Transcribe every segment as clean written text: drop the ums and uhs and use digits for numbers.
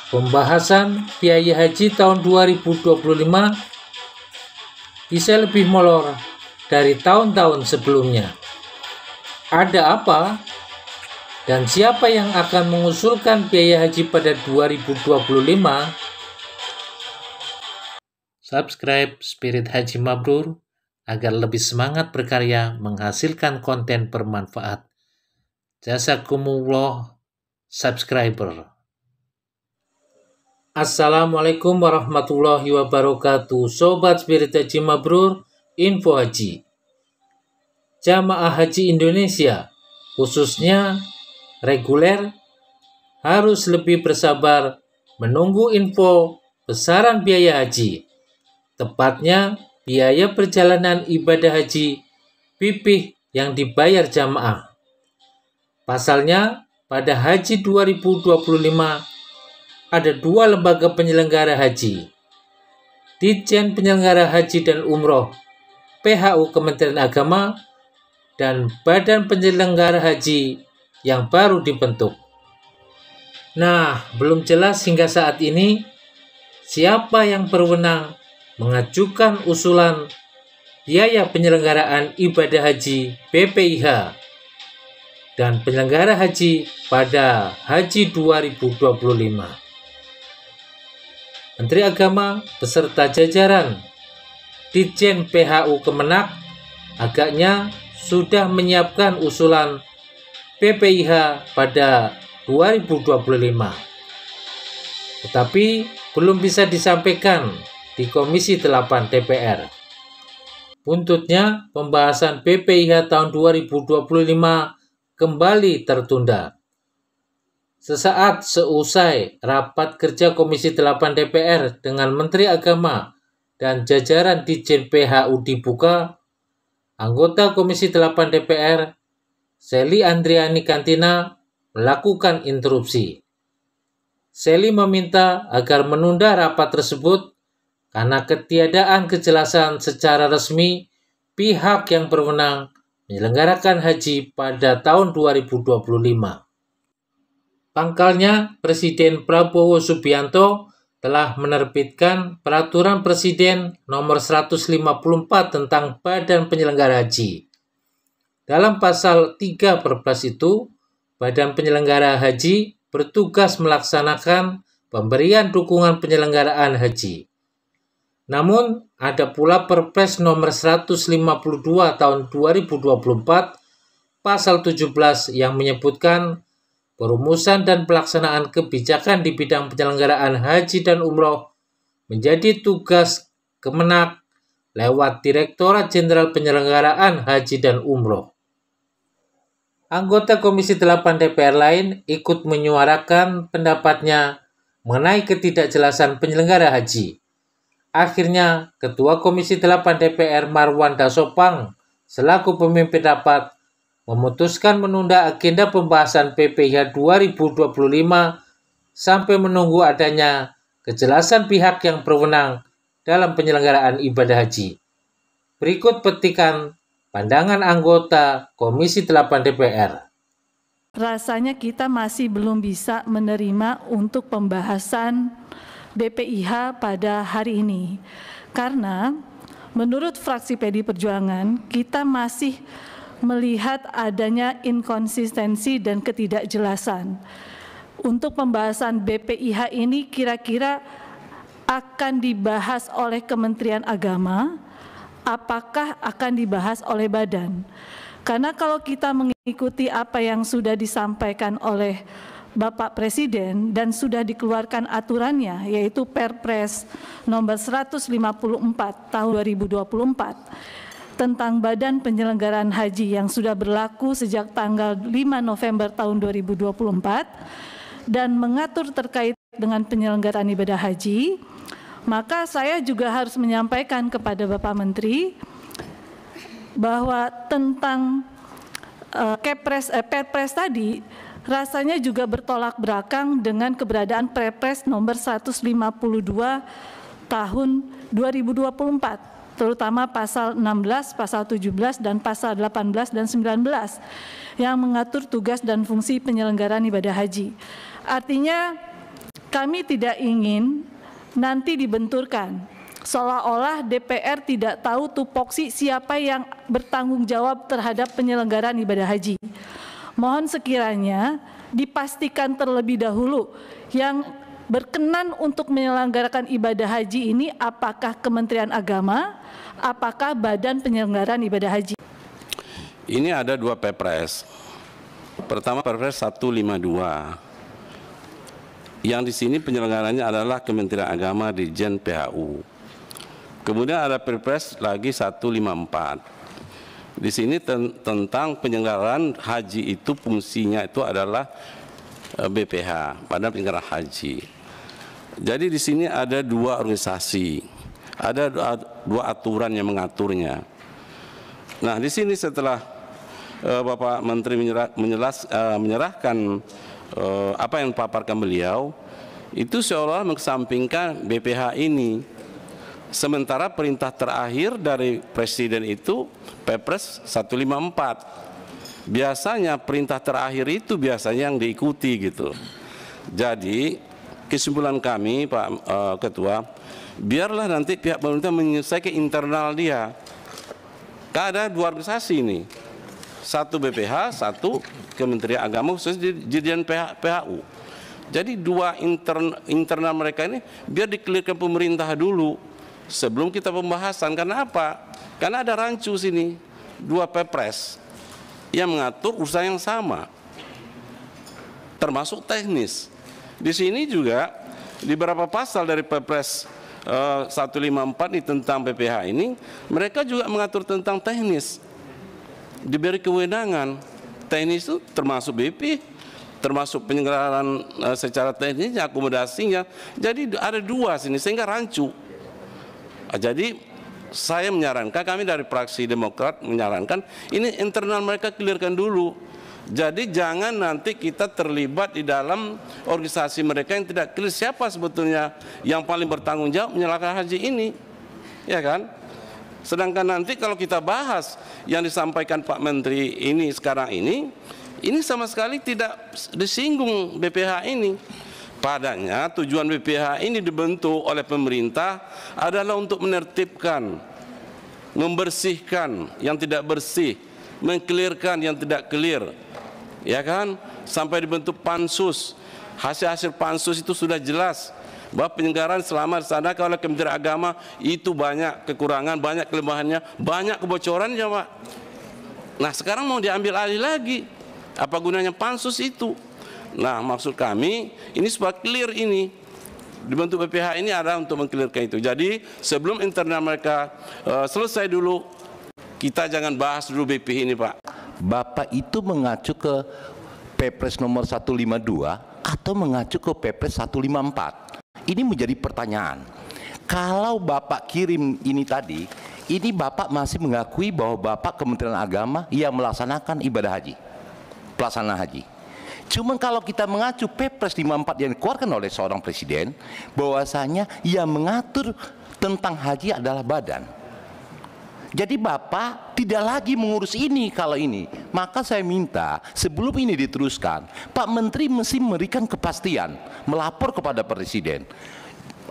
pembahasan biaya haji tahun 2025 bisa lebih molor dari tahun-tahun sebelumnya. Ada apa? Dan siapa yang akan mengusulkan biaya haji pada 2025? Subscribe Spirit Haji Mabrur agar lebih semangat berkarya menghasilkan konten bermanfaat. Jazakumullah subscriber. Assalamualaikum warahmatullahi wabarakatuh. Sobat Spirit Haji Mabrur, info haji. Jamaah haji Indonesia, khususnya reguler, harus lebih bersabar menunggu info besaran biaya haji. Tepatnya, biaya perjalanan ibadah haji pipih yang dibayar jamaah. Pasalnya, pada haji 2025, ada dua lembaga penyelenggara haji, Ditjen Penyelenggara Haji dan Umroh, PHU Kementerian Agama, dan Badan Penyelenggara Haji yang baru dibentuk. Nah, belum jelas hingga saat ini siapa yang berwenang mengajukan usulan biaya penyelenggaraan ibadah haji BPIH dan penyelenggara haji pada haji 2025. Menteri Agama beserta jajaran Ditjen PHU Kemenak agaknya sudah menyiapkan usulan BPIH pada 2025. Tetapi belum bisa disampaikan di Komisi 8 DPR. Buntutnya, pembahasan BPIH tahun 2025 kembali tertunda. Sesaat seusai rapat kerja Komisi 8 DPR dengan Menteri Agama dan jajaran Ditjen PHU dibuka, anggota Komisi 8 DPR, Sely Andriani Kantina, melakukan interupsi. Sely meminta agar menunda rapat tersebut karena ketiadaan kejelasan secara resmi pihak yang berwenang menyelenggarakan haji pada tahun 2025. Pangkalnya, Presiden Prabowo Subianto telah menerbitkan Peraturan Presiden Nomor 154 tentang Badan Penyelenggara Haji. Dalam pasal 3/11 itu, Badan Penyelenggara Haji bertugas melaksanakan pemberian dukungan penyelenggaraan haji. Namun, ada pula Perpres Nomor 152 Tahun 2024 Pasal 17 yang menyebutkan perumusan dan pelaksanaan kebijakan di bidang penyelenggaraan haji dan umroh menjadi tugas Kemenak lewat Direktorat Jenderal Penyelenggaraan Haji dan Umroh. Anggota Komisi 8 DPR lain ikut menyuarakan pendapatnya mengenai ketidakjelasan penyelenggara haji. Akhirnya, Ketua Komisi 8 DPR Marwan Dasopang selaku pemimpin rapat memutuskan menunda agenda pembahasan BPIH 2025 sampai menunggu adanya kejelasan pihak yang berwenang dalam penyelenggaraan ibadah haji. Berikut petikan pandangan anggota Komisi 8 DPR. Rasanya kita masih belum bisa menerima untuk pembahasan BPIH pada hari ini. Karena menurut fraksi PD Perjuangan, kita masih melihat adanya inkonsistensi dan ketidakjelasan. Untuk pembahasan BPIH ini kira-kira akan dibahas oleh Kementerian Agama, apakah akan dibahas oleh badan? Karena kalau kita mengikuti apa yang sudah disampaikan oleh Bapak Presiden dan sudah dikeluarkan aturannya, yaitu Perpres Nomor 154 Tahun 2024, tentang Badan Penyelenggaraan Haji yang sudah berlaku sejak tanggal 5 November tahun 2024 dan mengatur terkait dengan penyelenggaraan ibadah haji, maka saya juga harus menyampaikan kepada Bapak Menteri bahwa tentang Perpres tadi rasanya juga bertolak belakang dengan keberadaan Perpres Nomor 152 Tahun 2024. Terutama pasal 16, pasal 17, dan pasal 18 dan 19 yang mengatur tugas dan fungsi penyelenggaraan ibadah haji. Artinya Kami tidak ingin nanti dibenturkan, seolah-olah DPR tidak tahu tupoksi siapa yang bertanggung jawab terhadap penyelenggaraan ibadah haji. Mohon sekiranya dipastikan terlebih dahulu yang berkenan untuk menyelenggarakan ibadah haji ini apakah Kementerian Agama, apakah Badan Penyelenggaraan Ibadah Haji. Ini ada dua Perpres. Pertama Perpres 152. Yang di sini penyelenggaranya adalah Kementerian Agama Dirjen PHU. Kemudian ada Perpres lagi 154. Di sini tentang penyelenggaraan haji itu fungsinya itu adalah BPH, Badan Penyelenggaraan Haji. Jadi di sini ada dua organisasi, ada dua aturan yang mengaturnya. Nah, di sini setelah Bapak Menteri menyerahkan apa yang dipaparkan beliau, itu seolah mengesampingkan BPH ini. Sementara perintah terakhir dari Presiden itu Perpres 154. Biasanya perintah terakhir itu biasanya yang diikuti gitu. Jadi kesimpulan kami Pak Ketua, biarlah nanti pihak pemerintah menyelesaikan internal dia. Kan ada dua organisasi ini, satu BPH, satu Kementerian Agama khususnya Dirjen PHU. Jadi dua internal mereka ini biar dikelirkan pemerintah dulu sebelum kita pembahasan. Karena apa? Karena ada rancu sini, dua Perpres yang mengatur urusan yang sama, termasuk teknis. Di sini juga di beberapa pasal dari Perpres 154 ini tentang PPH ini, mereka juga mengatur tentang teknis, diberi kewenangan. Teknis itu termasuk BP, termasuk penyelenggaraan secara teknisnya, akomodasinya. Jadi ada dua sini sehingga rancu. Jadi saya menyarankan, kami dari fraksi Demokrat menyarankan ini internal mereka clearkan dulu. Jadi jangan nanti kita terlibat di dalam organisasi mereka yang tidak clear siapa sebetulnya yang paling bertanggung jawab menyelenggaraan haji ini, ya kan? Sedangkan nanti kalau kita bahas yang disampaikan Pak Menteri ini sekarang ini sama sekali tidak disinggung BPH ini. Padanya tujuan BPH ini dibentuk oleh pemerintah adalah untuk menertibkan, membersihkan yang tidak bersih, mengkelirkan yang tidak clear, ya kan? Sampai dibentuk pansus. Hasil-hasil pansus itu sudah jelas bahwa penyelenggaraan selama dilaksanakan oleh Kementerian Agama itu banyak kekurangan, banyak kelemahannya, banyak kebocorannya, Pak. Nah, sekarang mau diambil alih lagi. Apa gunanya pansus itu? Nah, maksud kami ini supaya clear ini. Dibentuk BPH ini adalah untuk mengclearkan itu. Jadi sebelum internal mereka selesai dulu, kita jangan bahas dulu BP ini, Pak. Bapak itu mengacu ke Perpres nomor 152 atau mengacu ke Perpres 154? Ini menjadi pertanyaan. Kalau Bapak kirim ini tadi, ini Bapak masih mengakui bahwa Bapak Kementerian Agama yang melaksanakan ibadah haji, pelaksanaan haji. Cuma kalau kita mengacu Perpres 54 yang dikeluarkan oleh seorang presiden, bahwasanya yang mengatur tentang haji adalah badan. Jadi Bapak tidak lagi mengurus ini kalau ini. Maka saya minta sebelum ini diteruskan, Pak Menteri mesti memberikan kepastian, melapor kepada Presiden.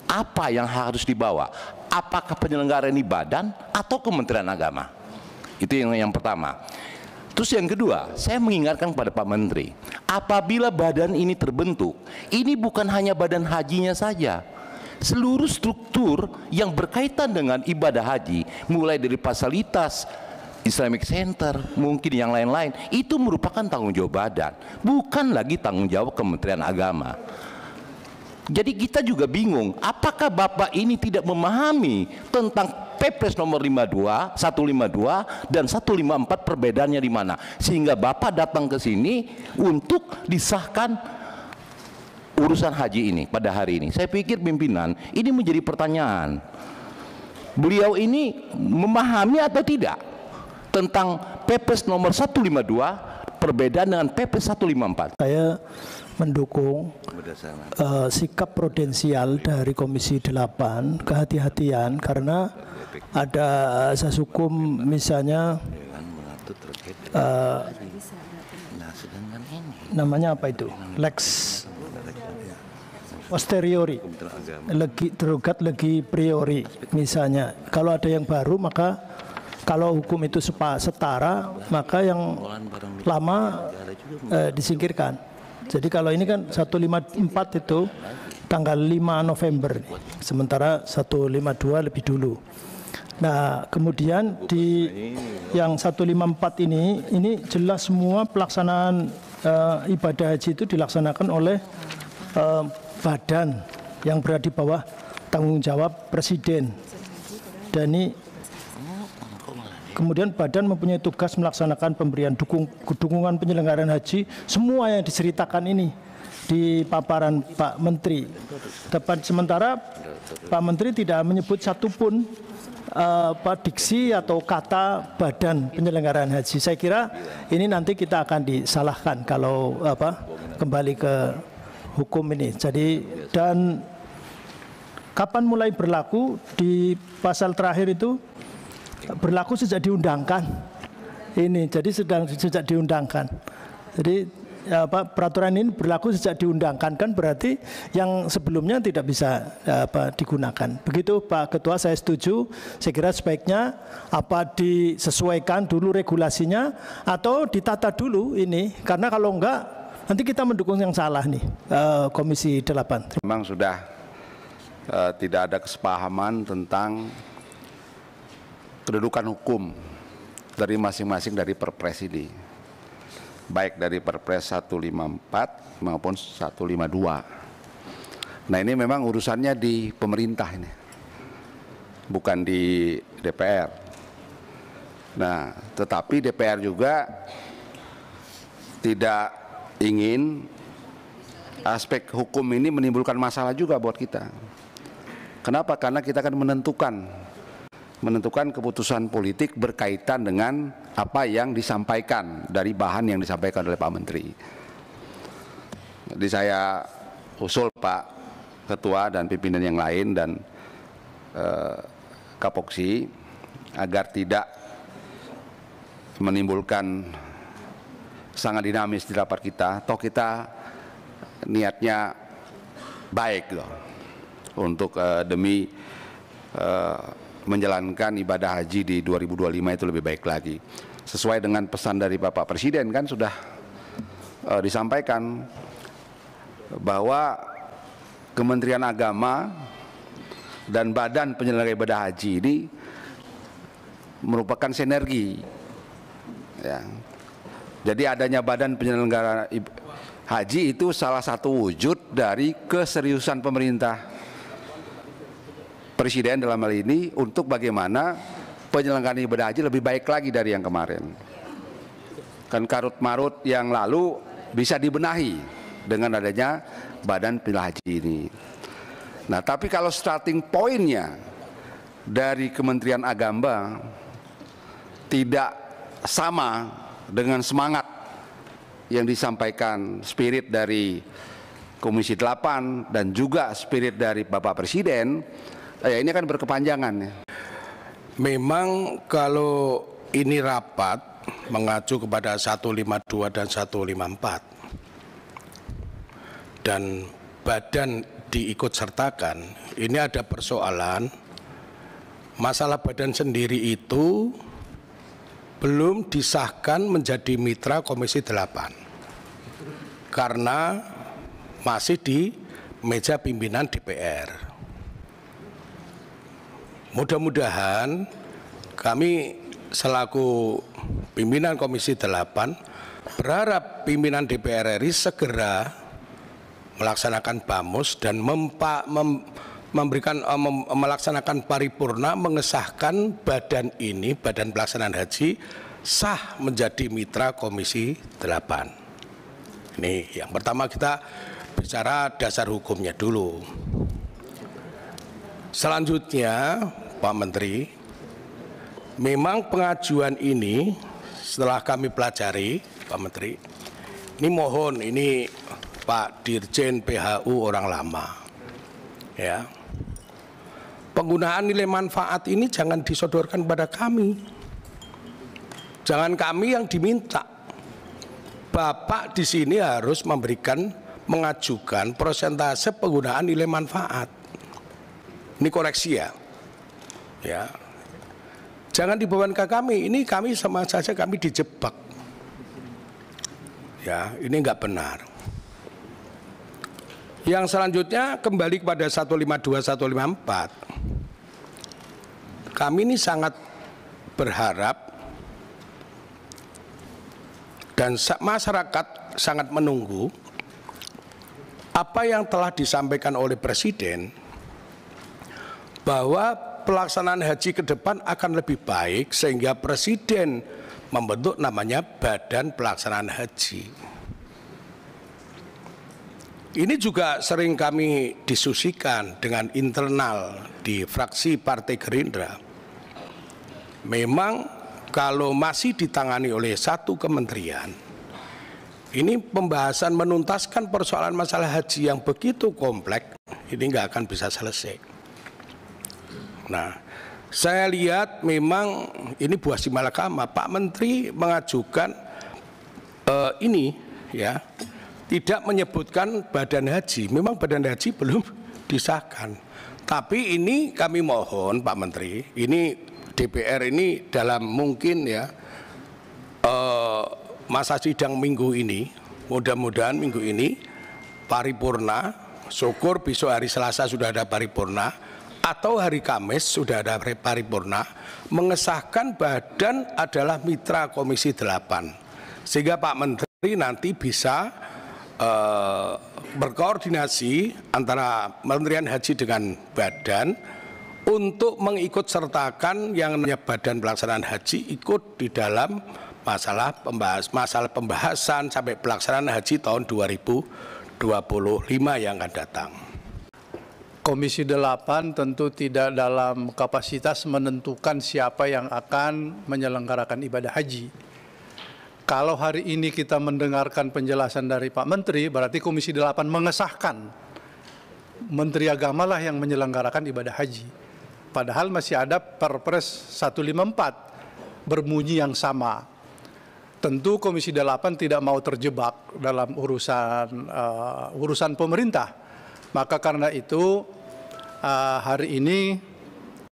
Apa yang harus dibawa? Apakah penyelenggaraan ini badan atau Kementerian Agama? Itu yang pertama. Terus yang kedua, saya mengingatkan kepada Pak Menteri, apabila badan ini terbentuk, ini bukan hanya badan hajinya saja. Seluruh struktur yang berkaitan dengan ibadah haji, mulai dari fasilitas, Islamic Center, mungkin yang lain-lain, itu merupakan tanggung jawab badan, bukan lagi tanggung jawab Kementerian Agama. Jadi kita juga bingung, apakah Bapak ini tidak memahami tentang Perpres nomor 152 dan 154 perbedaannya di mana, sehingga Bapak datang ke sini untuk disahkan urusan haji ini pada hari ini. Saya pikir pimpinan ini menjadi pertanyaan. Beliau ini memahami atau tidak tentang Perpres nomor 152 perbedaan dengan Perpres 154. Saya mendukung sikap prudensial dari Komisi 8, kehati-hatian, karena ada asas hukum misalnya namanya apa itu, Lex posteriori, derogat legi priori misalnya. Kalau ada yang baru maka kalau hukum itu setara maka yang lama disingkirkan. Jadi kalau ini kan 154 itu tanggal 5 November, sementara 152 lebih dulu. Nah, kemudian di yang 154 ini jelas semua pelaksanaan ibadah haji itu dilaksanakan oleh badan yang berada di bawah tanggung jawab presiden. Dan ini kemudian badan mempunyai tugas melaksanakan pemberian dukungan penyelenggaraan haji, semua yang diceritakan ini di paparan Pak Menteri. Sementara Pak Menteri tidak menyebut satupun diksi atau kata badan penyelenggaraan haji. Saya kira ini nanti kita akan disalahkan kalau kembali ke hukum ini. Jadi dan kapan mulai berlaku di pasal terakhir itu berlaku sejak diundangkan. Ini jadi sejak diundangkan. Jadi peraturan ini berlaku sejak diundangkan, kan berarti yang sebelumnya tidak bisa digunakan. Begitu Pak Ketua, saya setuju. Saya kira sebaiknya disesuaikan dulu regulasinya atau ditata dulu ini, karena kalau enggak nanti kita mendukung yang salah nih, Komisi 8. Memang sudah tidak ada kesepahaman tentang kedudukan hukum dari masing-masing dari Perpres ini, baik dari Perpres 154 maupun 152. Nah, ini memang urusannya di pemerintah ini, bukan di DPR. Nah, tetapi DPR juga tidak ingin aspek hukum ini menimbulkan masalah juga buat kita. Kenapa? Karena kita akan menentukan keputusan politik berkaitan dengan apa yang disampaikan dari bahan yang disampaikan oleh Pak Menteri. Jadi saya usul Pak Ketua dan pimpinan yang lain dan Kapoksi agar tidak menimbulkan sangat dinamis di rapat kita. Toh kita niatnya baik loh, untuk demi menjalankan ibadah haji di 2025 itu lebih baik lagi. Sesuai dengan pesan dari Bapak Presiden kan sudah disampaikan bahwa Kementerian Agama dan Badan Penyelenggara Ibadah Haji ini merupakan sinergi. Ya. Jadi adanya Badan Penyelenggara Haji itu salah satu wujud dari keseriusan pemerintah Presiden dalam hal ini untuk bagaimana penyelenggaraan ibadah haji lebih baik lagi dari yang kemarin. Kan karut-marut yang lalu bisa dibenahi dengan adanya Badan Penyelenggara Haji ini. Nah, tapi kalau starting pointnya dari Kementerian Agama tidak sama dengan semangat yang disampaikan spirit dari Komisi 8 dan juga spirit dari Bapak Presiden, ya ini akan berkepanjangan. Memang kalau ini rapat mengacu kepada 152 dan 154 dan badan diikut sertakan, ini ada persoalan masalah badan sendiri itu belum disahkan menjadi mitra Komisi 8 karena masih di meja pimpinan DPR. Mudah-mudahan kami selaku pimpinan Komisi 8 berharap pimpinan DPR RI segera melaksanakan BAMUS dan melaksanakan paripurna mengesahkan badan ini, Badan Pelaksanaan Haji, sah menjadi mitra Komisi 8. Ini yang pertama, kita bicara dasar hukumnya dulu. Selanjutnya Pak Menteri, memang pengajuan ini setelah kami pelajari Pak Menteri, ini mohon ini Pak Dirjen PHU orang lama, ya, penggunaan nilai manfaat ini jangan disodorkan pada kami, jangan kami yang diminta. Bapak di sini harus memberikan mengajukan persentase penggunaan nilai manfaat. Ini koreksi ya. Ya. Jangan dibeban ke kami, ini kami sama saja kami dijebak. Ya, ini enggak benar. Yang selanjutnya kembali kepada 152 154. Kami ini sangat berharap dan masyarakat sangat menunggu apa yang telah disampaikan oleh Presiden bahwa pelaksanaan haji ke depan akan lebih baik sehingga Presiden membentuk namanya Badan Pelaksanaan Haji. Ini juga sering kami diskusikan dengan internal di fraksi Partai Gerindra. Memang kalau masih ditangani oleh satu kementerian, ini pembahasan menuntaskan persoalan masalah haji yang begitu kompleks, ini nggak akan bisa selesai. Nah, saya lihat memang ini buah si malakama. Pak Menteri mengajukan ini ya, tidak menyebutkan badan haji. Memang badan haji belum disahkan. Tapi ini kami mohon Pak Menteri, ini DPR ini dalam mungkin ya masa sidang minggu ini, mudah-mudahan minggu ini paripurna, syukur besok hari Selasa sudah ada paripurna, atau hari Kamis sudah ada paripurna, mengesahkan badan adalah mitra Komisi 8. Sehingga Pak Menteri nanti bisa berkoordinasi antara Kementerian Haji dengan badan untuk mengikut sertakan yang namanya Badan Pelaksanaan Haji ikut di dalam masalah pembahasan sampai pelaksanaan haji tahun 2025 yang akan datang. Komisi 8 tentu tidak dalam kapasitas menentukan siapa yang akan menyelenggarakan ibadah haji. Kalau hari ini kita mendengarkan penjelasan dari Pak Menteri, berarti Komisi 8 mengesahkan Menteri Agama lah yang menyelenggarakan ibadah haji. Padahal masih ada Perpres 154 berbunyi yang sama. Tentu Komisi 8 tidak mau terjebak dalam urusan pemerintah. Maka karena itu hari ini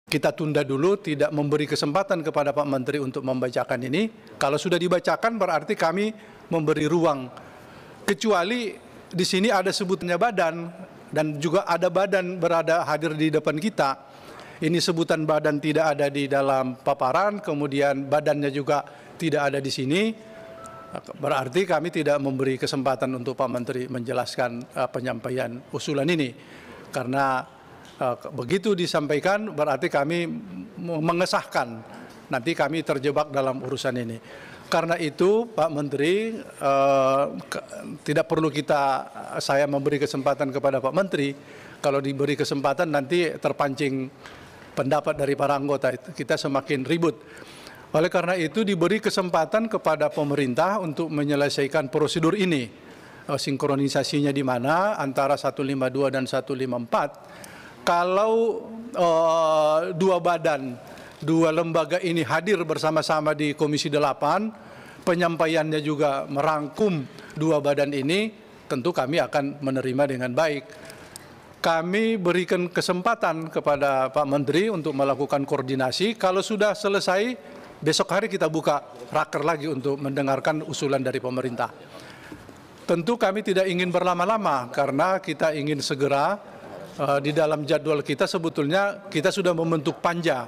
kita tunda dulu, tidak memberi kesempatan kepada Pak Menteri untuk membacakan ini. Kalau sudah dibacakan berarti kami memberi ruang. Kecuali di sini ada sebutannya badan dan juga ada badan berada hadir di depan kita. Ini sebutan badan tidak ada di dalam paparan, kemudian badannya juga tidak ada di sini. Berarti kami tidak memberi kesempatan untuk Pak Menteri menjelaskan penyampaian usulan ini. Karena begitu disampaikan berarti kami mengesahkan, nanti kami terjebak dalam urusan ini. Karena itu Pak Menteri tidak perlu saya memberi kesempatan kepada Pak Menteri. Kalau diberi kesempatan nanti terpancing pendapat dari para anggota, kita semakin ribut. Oleh karena itu diberi kesempatan kepada pemerintah untuk menyelesaikan prosedur ini. Sinkronisasinya di mana antara 152 dan 154. Kalau dua lembaga ini hadir bersama-sama di Komisi 8, penyampaiannya juga merangkum dua badan ini, tentu kami akan menerima dengan baik. Kami berikan kesempatan kepada Pak Menteri untuk melakukan koordinasi. Kalau sudah selesai, besok hari kita buka raker lagi untuk mendengarkan usulan dari pemerintah. Tentu kami tidak ingin berlama-lama karena kita ingin segera. Di dalam jadwal kita sebetulnya kita sudah membentuk panja.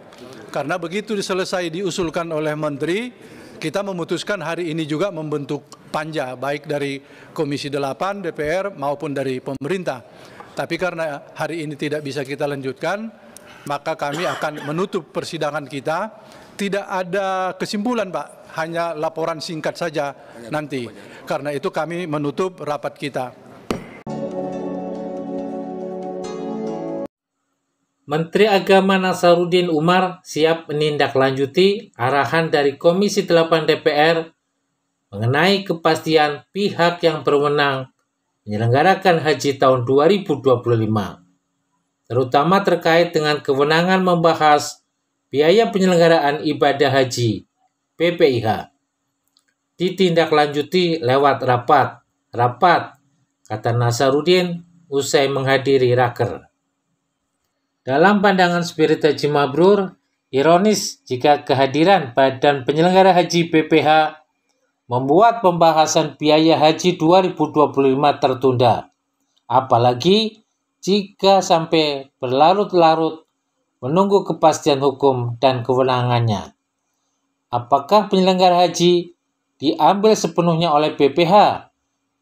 Karena begitu selesai diusulkan oleh Menteri, kita memutuskan hari ini juga membentuk panja, baik dari Komisi 8, DPR maupun dari pemerintah. Tapi karena hari ini tidak bisa kita lanjutkan, maka kami akan menutup persidangan kita. Tidak ada kesimpulan, Pak, hanya laporan singkat saja nanti. Karena itu kami menutup rapat kita. Menteri Agama Nasaruddin Umar siap menindaklanjuti arahan dari Komisi 8 DPR mengenai kepastian pihak yang berwenang menyelenggarakan haji tahun 2025, terutama terkait dengan kewenangan membahas biaya penyelenggaraan ibadah haji (BPIH). Ditindaklanjuti lewat rapat kata Nasaruddin usai menghadiri raker. Dalam pandangan Spirit Haji Mabrur, ironis jika kehadiran Badan Penyelenggara Haji BPH membuat pembahasan biaya haji 2025 tertunda, apalagi jika sampai berlarut-larut menunggu kepastian hukum dan kewenangannya. Apakah penyelenggara haji diambil sepenuhnya oleh BPH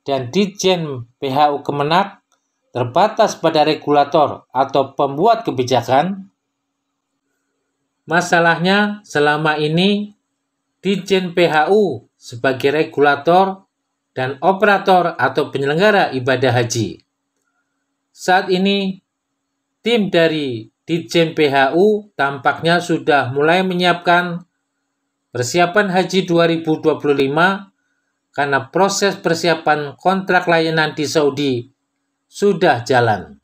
dan Ditjen PHU Kemenak terbatas pada regulator atau pembuat kebijakan? Masalahnya selama ini Ditjen PHU sebagai regulator dan operator atau penyelenggara ibadah haji. Saat ini tim dari Ditjen PHU tampaknya sudah mulai menyiapkan persiapan haji 2025 karena proses persiapan kontrak layanan di Saudi sudah jalan.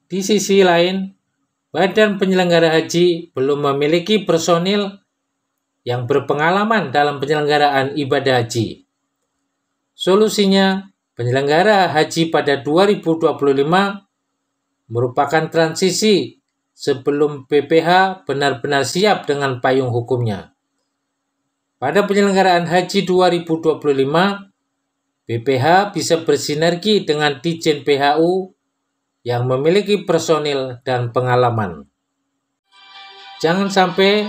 Di sisi lain, Badan Penyelenggara Haji belum memiliki personil yang berpengalaman dalam penyelenggaraan ibadah haji. Solusinya, penyelenggara haji pada 2025 merupakan transisi sebelum BPH benar-benar siap dengan payung hukumnya. Pada penyelenggaraan haji 2025, BPH bisa bersinergi dengan Ditjen PHU yang memiliki personil dan pengalaman. Jangan sampai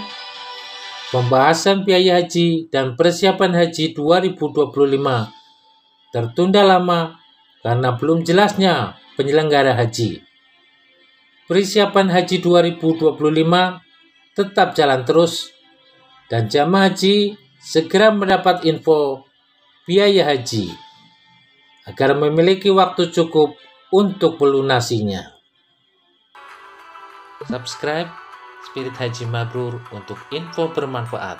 pembahasan biaya haji dan persiapan haji 2025 tertunda lama karena belum jelasnya penyelenggara haji. Persiapan haji 2025 tetap jalan terus dan jamaah haji segera mendapat info biaya haji agar memiliki waktu cukup untuk melunasinya. Subscribe Spirit Haji Mabrur untuk info bermanfaat.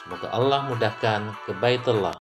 Semoga Allah mudahkan ke Baitullah.